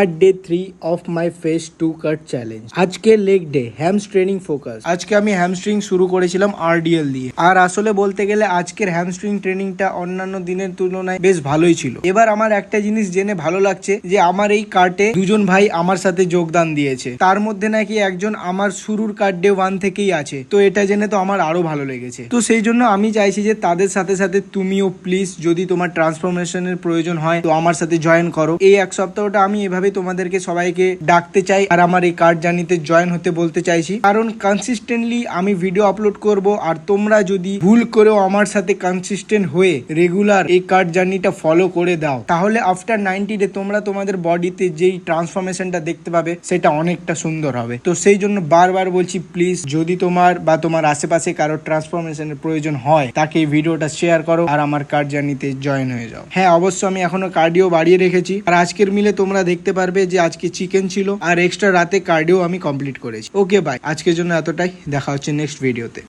R day 3 of my face 2 cut challenge. আজকে leg day, hamstring focus. আজকে আমি hamstring শুরু করেছিলাম আরডিএল দিয়ে। আর আসলে বলতে গেলে আজকের হ্যামস্ট্রিং ট্রেনিংটা অন্যান্য দিনের তুলনায় বেশ ভালোই ছিল। এবার আমার একটা জিনিস জেনে ভালো লাগছে যে আমার এই কার্টে দুজন ভাই আমার সাথে যোগদান দিয়েছে। তার মধ্যে নাকি একজন আমার শুরুর কার্ট ডে 1 থেকেই আছে। তো এটা জেনে তো আমার আরো ভালো লেগেছে। তো সেই জন্য আমি চাইছি যে তাদের সাথে সাথে তুমিও প্লিজ, যদি তোমার ট্রান্সফরমেশনের প্রয়োজন হয় তো আমার সাথে জয়েন করো। এই এক সপ্তাহটা আমি এভাবে তোমাদেরকে সবাইকে ডাকতে চাই আর আমার এই কার্ড জার্নিতে জয়েন হতে বলতে চাইছি, কারণ কনসিস্টেন্টলি আমি ভিডিও আপলোড করব। আর তোমরা যদি ভুল করেও আমার সাথে কনসিস্টেন্ট হয়ে রেগুলার এই কার্ড জার্নিটা ফলো করে দাও, তাহলে আফটার 90 ডে তোমরা তোমাদের বডিতে যেই ট্রান্সফরমেশনটা দেখতে পাবে সেটা অনেকটা সুন্দর হবে। তো সেই জন্য বারবার বলছি, প্লিজ যদি তোমার বা তোমার আশেপাশে কারো ট্রান্সফরমেশনের প্রয়োজন হয় তাকে এই ভিডিওটা শেয়ার করো আর আমার কার্ড জার্নিতে জয়েন হয়ে যাও। হ্যাঁ, অবশ্য আমি এখনো কার্ডিও বাড়িয়ে রেখেছি। আর আজকের মিলে তোমরা দেখতে পারবে যে আজকে চিকেন ছিল আর এক্সট্রা রাতে কার্ডিও আমি কমপ্লিট করেছি। ওকে বাই, আজকের জন্য এতটাই। দেখা হচ্ছে নেক্সট ভিডিওতে।